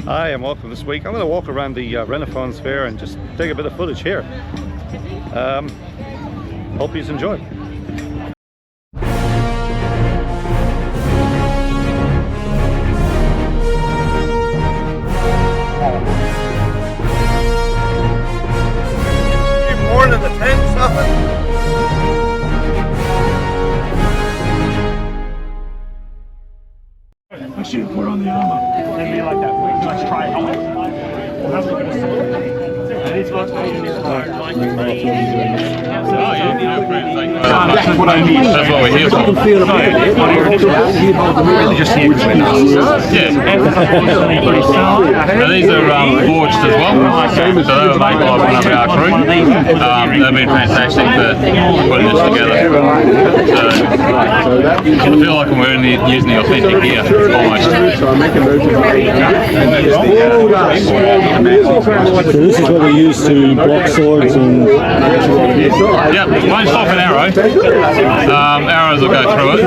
Hi, I'm Walker this week. I'm going to walk around the Renaissance Fair and just take a bit of footage here. Hope you enjoy. More than the tent stuff. I should have put on the armor. Then be like that. Let's try helmet. That's what I mean. That's what we're here for. Really just here between us. Yeah. Now these are forged as well. So they were made by one of our crew. They've been fantastic for putting this together. I feel like I'm using the authentic gear almost. So this is what we use to block swords and... Yep, won't stop an arrow. Arrows will go through it,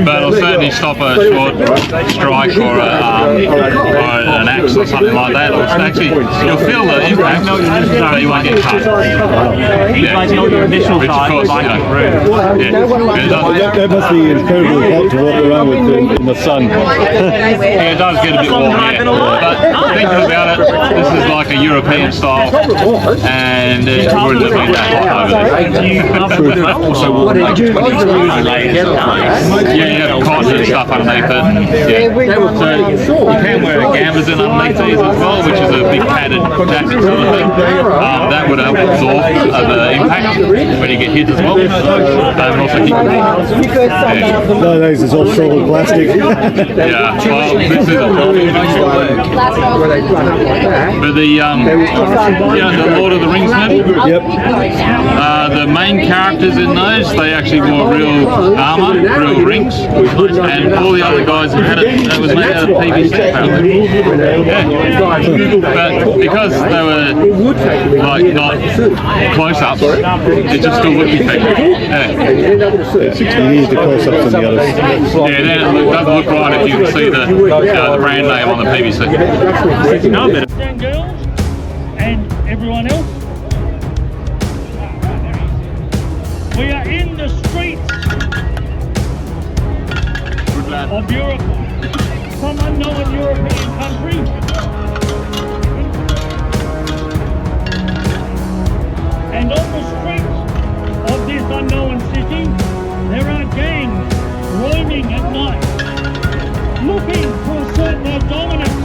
but it'll certainly stop a short strike or an axe or something like that. Or actually, you'll feel the impact, but you won't get cut. Yeah, which of course, That must be incredibly hot to walk around with in the sun. Yeah, it does get a bit warm, yeah. But thinking about it, this is like a European style, and it wouldn't have been that hot over there. Also, what did you Yeah, you have cotton and stuff underneath it. Yeah. So you can wear a gambazin underneath these as well, which is a big padded jacket sort of thing. That would help absorb the impact when you get hit as well. And also keep it warm. Nowadays it's all solid plastic. Yeah, well, this is but the Lord of the Rings movie. Yep. The main characters in those, they actually wore real armour, real rings, and all the other guys who had it, it was made out of PVC apparently. Yeah. But because they were like not close-ups, it just still looked effective. Yeah. You need the close-ups on the others. Yeah, then it doesn't look right if you can see the brand name on the PVC. and girls and everyone else. We are in the streets of Europe, some unknown European country. And on the streets of this unknown city, there are gangs roaming at night, looking to assert their dominance.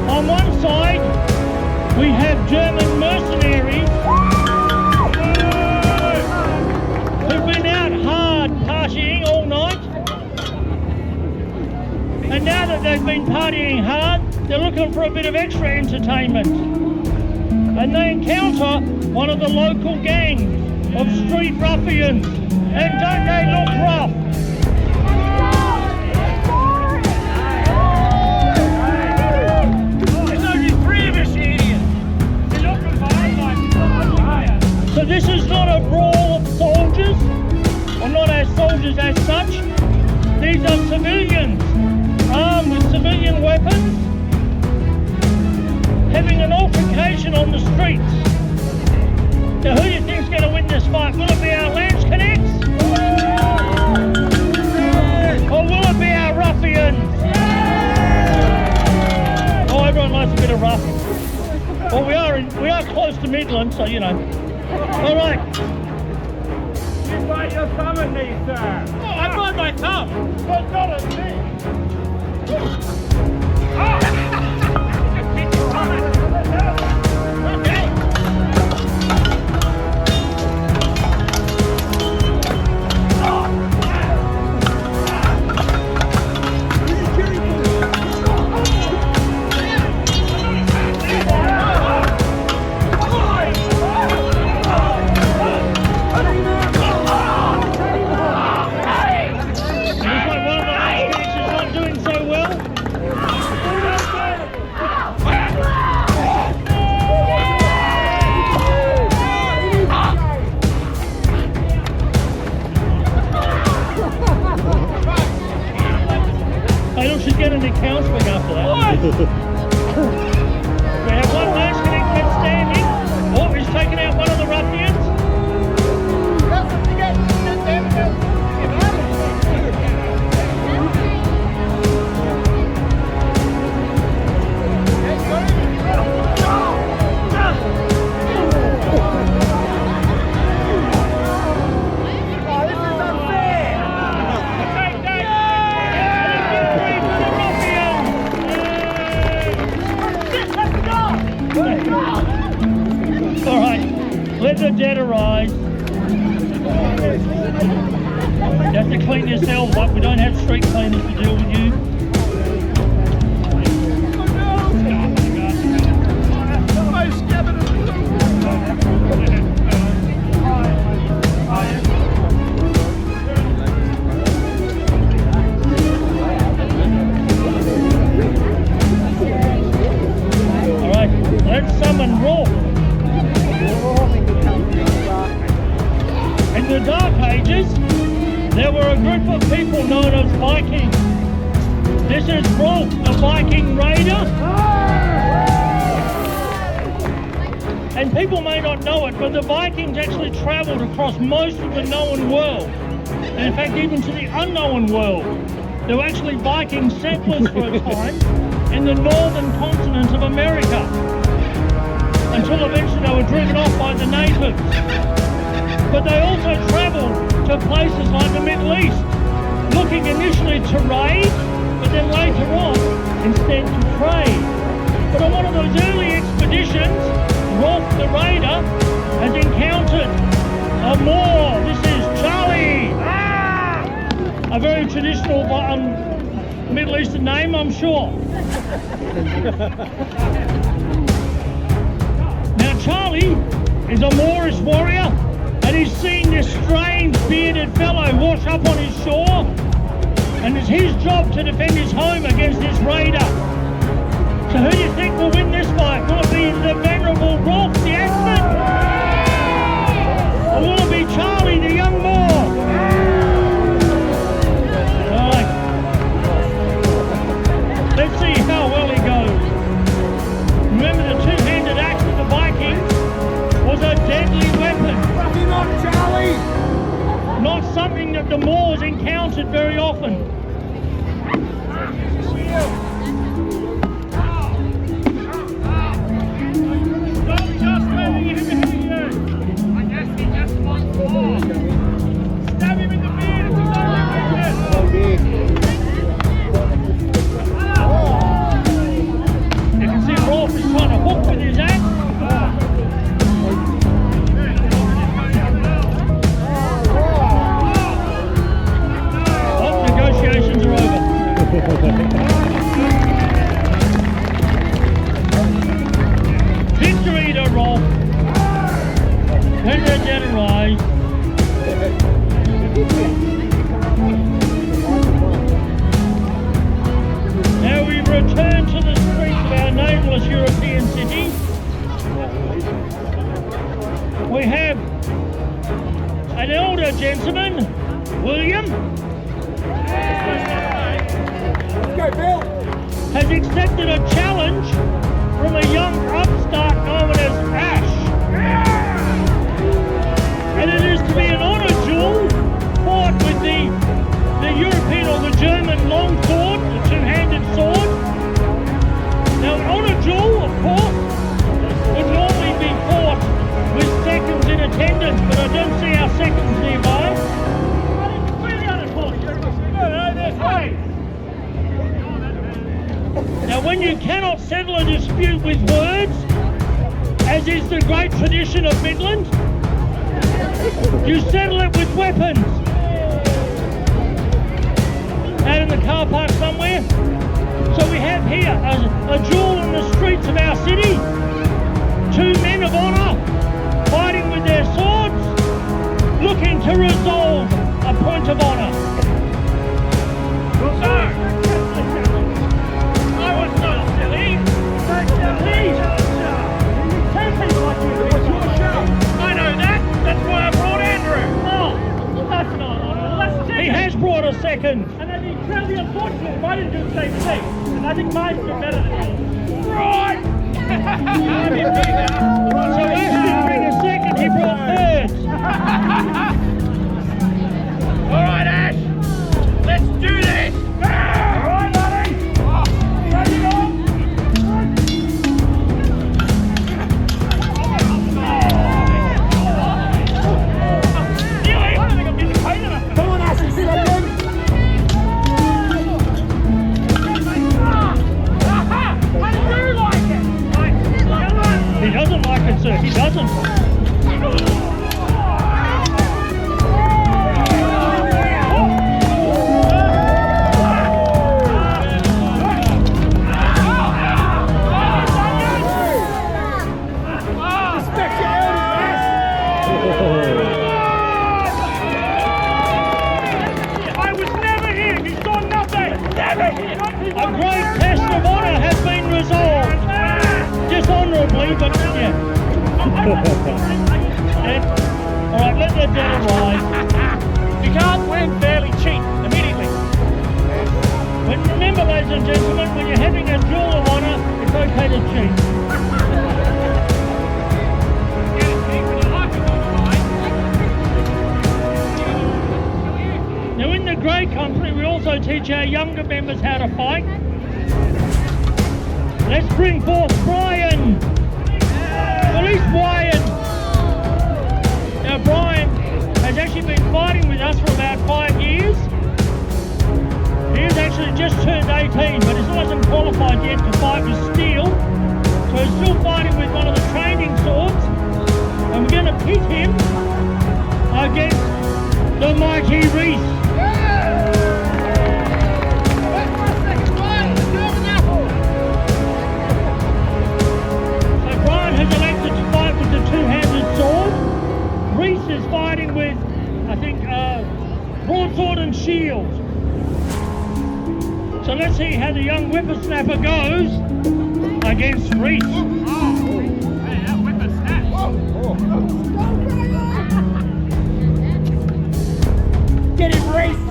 On one side, we have German mercenaries who've been out hard partying all night. And now that they've been partying hard, they're looking for a bit of extra entertainment. And they encounter one of the local gangs of street ruffians. And don't they look rough? So this is not a brawl of soldiers, or not as soldiers as such. These are civilians, armed with civilian weapons, having an altercation on the streets. Now who do you think's going to win this fight? Will it be our Landsknechts? Or will it be our ruffians? Oh, everyone likes a bit of rough. Well, we are close to Midland, so you know. All right. You bite your thumb at me, sir. Oh, I bite my thumb. But not at me. We have one last connect standing. Oh, he's taken out one of the ruffians. All right, let the dead arise. You have to clean yourselves up. We don't have street cleaners to deal with you. All right, let's summon Rolf. In the Dark Ages, there were a group of people known as Vikings. This is Rolf, the Viking raider. And people may not know it, but the Vikings actually travelled across most of the known world. And in fact, even to the unknown world. There were actually Viking settlers for a time in the northern continent of America. Until eventually they were driven off by the natives. But they also travelled to places like the Middle East, looking initially to raid, but then later on, instead to trade. But on one of those early expeditions, Rolf the Raider has encountered a Moor. This is Charlie! A very traditional Middle Eastern name, I'm sure. Now Charlie is a Moorish warrior, and he's seen this strange bearded fellow wash up on his shore, and it's his job to defend his home against this raider. So who do you think will win this fight? Will it be the venerable Rolf the Axeman? Or will it be Charlie the young Moor? Alright. Let's see how well he goes. Remember, the two-handed axe of the Vikings was a deadly weapon. Not something that the Moors encountered very often. Stab him in the beard. You can see Rolf is trying to hook with his axe. Negotiations are over. Victory to Rolf. When the dead arise. Now we return to the streets of our nameless European city. We have an elder gentleman, William, has accepted a challenge from a young upstart known as Ash. And it is to be an honour duel fought with the European or the German long sword, the two-handed sword. Now an honour duel, of course, would normally be fought with seconds in attendance, but I don't see our seconds nearby. Now when you cannot settle a dispute with words, as is the great tradition of Midland, you settle it with weapons. Out in the car park somewhere. So we have here a duel in the streets of our city. Two men of honour fighting with their swords, looking to resolve a point of honour. I was not silly. Please. I know that. That's why I brought Andrew. Oh, that's not honourable. He has brought a second. And then he tell the unfortunate, I didn't do the same thing. And I think most are better than me. Right! So Ash didn't bring a second, he brought thirds. Alright Ash, let's do this! Alright buddy! Ready to go? Come on Ash, sit up again! He doesn't like it, sir. He doesn't. I was never here. You saw nothing. Never here. A great test of honour has been resolved. Dishonourably, but yeah. Alright, let the dead arise. You can't win fairly cheap immediately. But remember, ladies and gentlemen, when you're having a duel of honour, it's okay to cheat. Now in the Grey Country, we also teach our younger members how to fight. Let's bring forth Brian! Police Brian! Now Brian has actually been fighting with us for about 5 years. He has actually just turned 18, but he still hasn't qualified yet to fight with steel. So he's still fighting with one of the training swords. And we're going to pit him against the mighty Reese. Has elected to fight with the two-handed sword. Reese is fighting with, I think, broadsword and shield. So let's see how the young whippersnapper goes against Reese. Hey, that whippersnapper. Get him, Reese.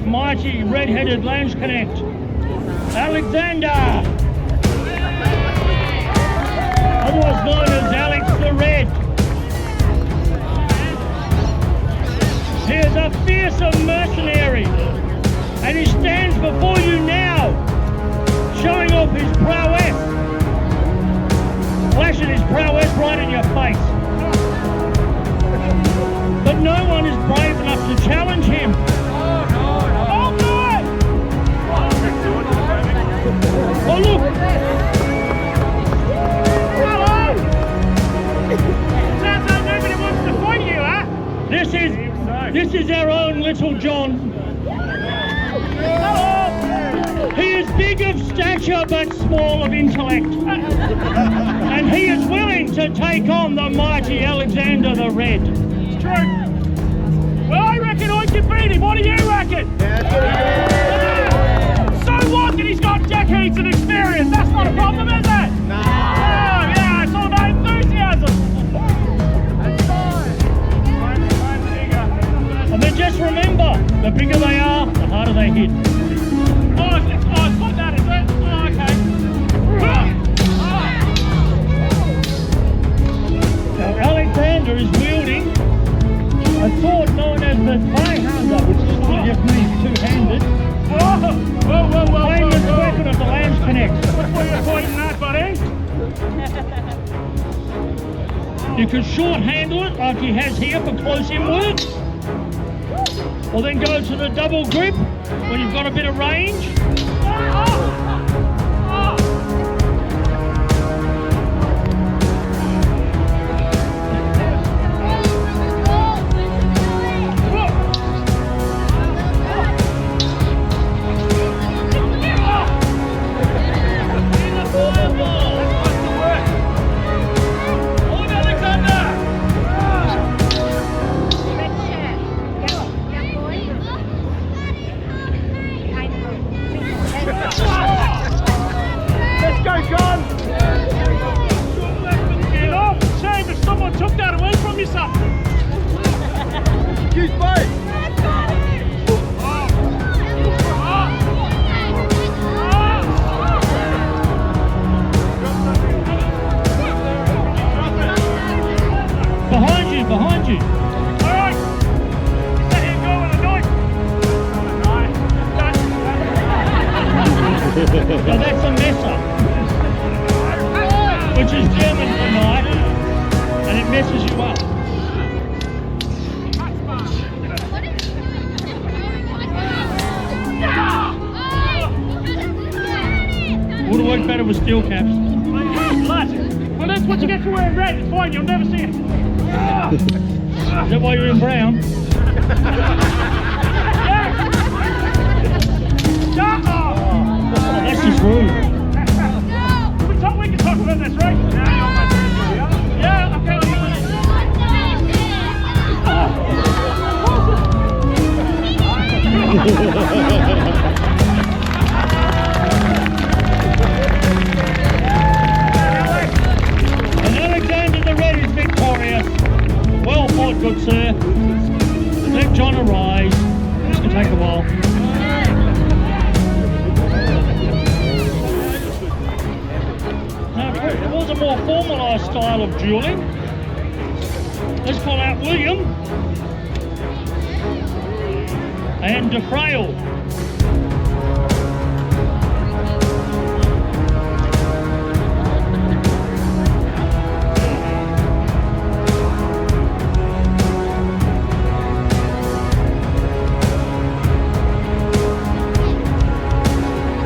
Mighty red-headed Lange Connect, Alexander, otherwise known as Alex the Red. He is a fearsome mercenary, and he stands before you now, showing off his prowess, flashing his prowess right in your face. But no one is brave enough to challenge him. Oh look! Hello! Sounds like nobody wants to fight you, huh? This is our own Little John. Hello! He is big of stature but small of intellect. And he is willing to take on the mighty Alexander the Red. It's true. Well, I reckon I can beat him. What do you reckon? So what that he's got decades of experience? That's not a problem, is it? No. Oh, yeah, it's all about enthusiasm. That's fine. And then just remember, the bigger they are, the harder they hit. Oh, it's like that, is it? Oh, okay. You can short handle it like he has here for close-in work. Or then go to the double grip when you've got a bit of range. Let's go, John! Get off! Shame if someone took that away from you, son! Use both! Behind you, behind you. Alright! Let him go with a knife! Now that's a messer, which is German for knife, and it messes you up. Would have worked better with steel caps. Blood! Well, that's what you get for wearing red. It's fine, you'll never see it. Is that why you're in brown? That's just rude. We can talk about this, right? Yeah, okay, I'll do And Alexander the Red is victorious. Well fought, good sir. Let John arise. This can take a while. Now, there was a more formalised style of duelling. Let's call out William and DeFrail.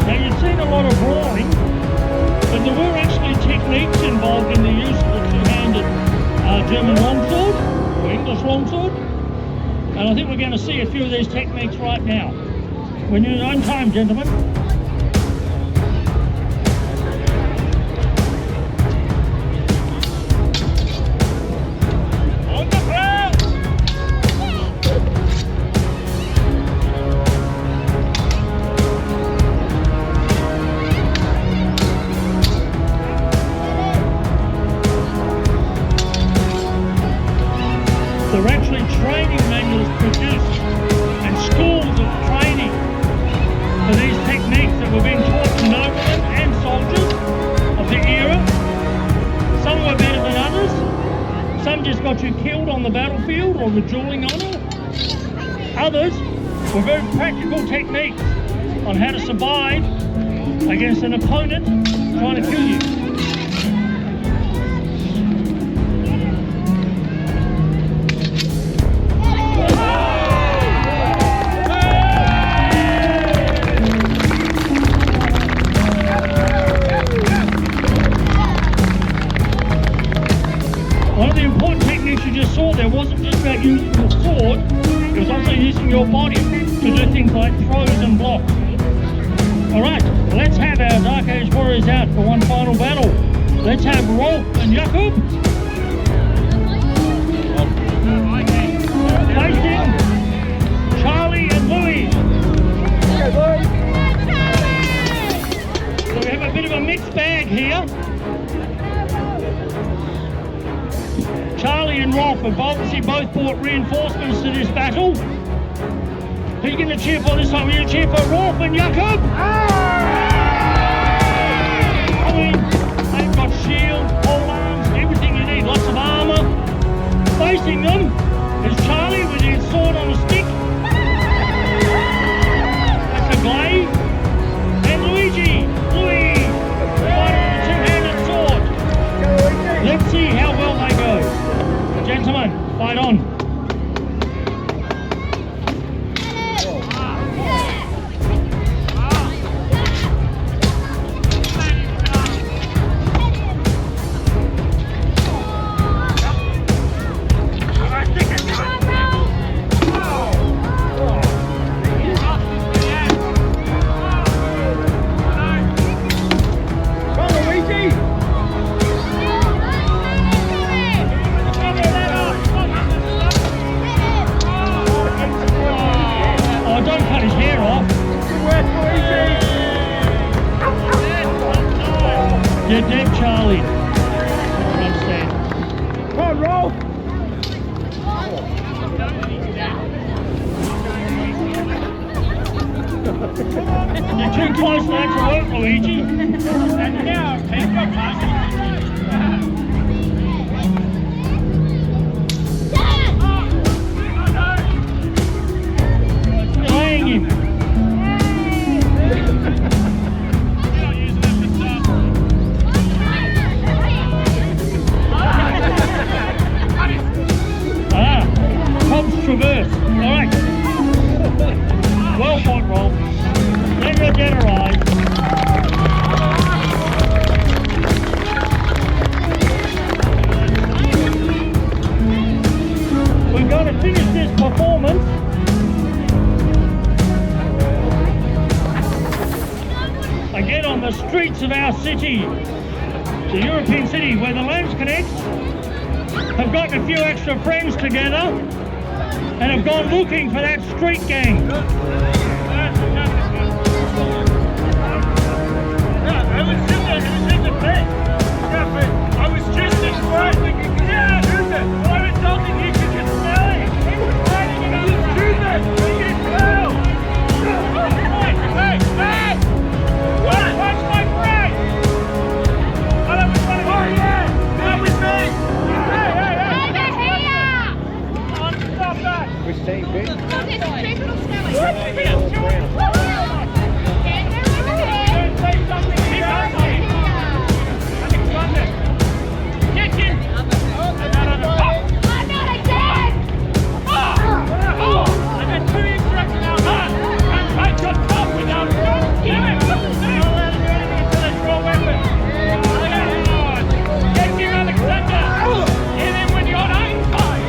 Now, you've seen a lot of brawling, but there were actually techniques involved in the use of the two-handed German longsword, or English longsword. And I think we're going to see a few of these techniques right now. When you're in your own time, gentlemen. On the ground! There are actually training manuals produced and schools of training for these techniques that were being taught to noblemen and soldiers of the era. Some were better than others. Some just got you killed on the battlefield or the dueling honour. Others were very practical techniques on how to survive against an opponent trying to kill you. One of the important techniques you just saw there wasn't just about using your sword, it was also using your body to do things like throws and blocks. Alright, let's have our Dark Age warriors out for one final battle. Let's have Rolf and Jakob facing Charlie and Louis. So we have a bit of a mixed bag here. Charlie and Rolf have obviously both brought reinforcements to this battle. Who are you going to cheer for this time? Are you going to cheer for Rolf and Jakob? I mean, they've got shields, pole arms, everything you need, lots of armour. Facing them is Charlie with his sword on a stick. That's a glaive. And Louis, fighting with a two-handed sword. Let's see how well they go. right on. Oh, don't cut his hair off. You're dead, Charlie. I don't understand. Come on, roll. You're too close now to work, Luigi. And now, take your pass. Delaying him. Cobb's Traverse. All right. Well fought, Rob. Let your dead arrive. We're going to finish this performance again on the streets of our city, the European city, where the Lambs Connects have gotten a few extra friends together and have gone looking for that street gang. I was just explaining. Yeah, who's it? I was talking you could just smell it. He was hiding in the stupid. You can smell. Hey, hey! Watch my friend! Oh, that was funny. Oh, yeah! That was me! Hey! Stop that! Which team, Ben? Don't say something. Keep on saying. Get him! I got 2 instructions out there. And take your top without a gun. Give it! You're not allowed to do anything until they draw weapons. Get him, Alexander! Hit him with your own side!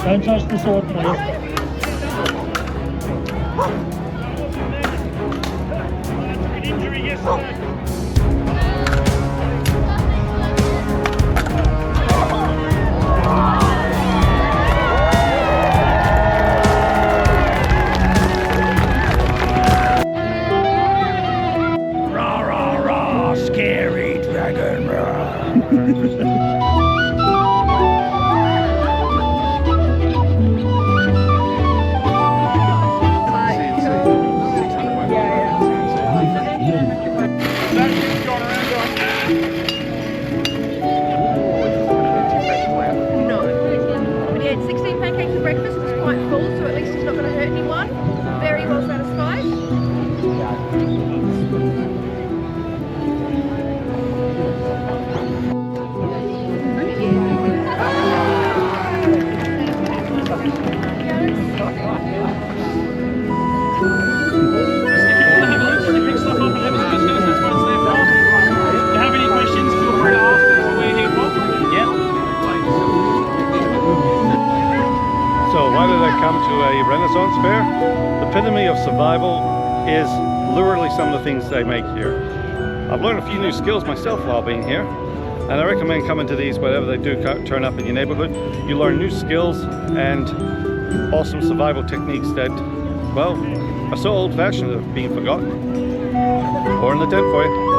Don't touch the sword, please. An injury yesterday. Rah, rah, rah, scary dragon, rah. No. But he had 16 pancakes for breakfast, it was quite full, so at least he's not going to hurt anyone. Very well satisfied. why did I come to a Renaissance fair? The epitome of survival is literally some of the things they make here. I've learned a few new skills myself while being here, and I recommend coming to these whenever they do turn up in your neighborhood. You learn new skills and awesome survival techniques that, well, are so old-fashioned that have been forgotten. More in the tent for you.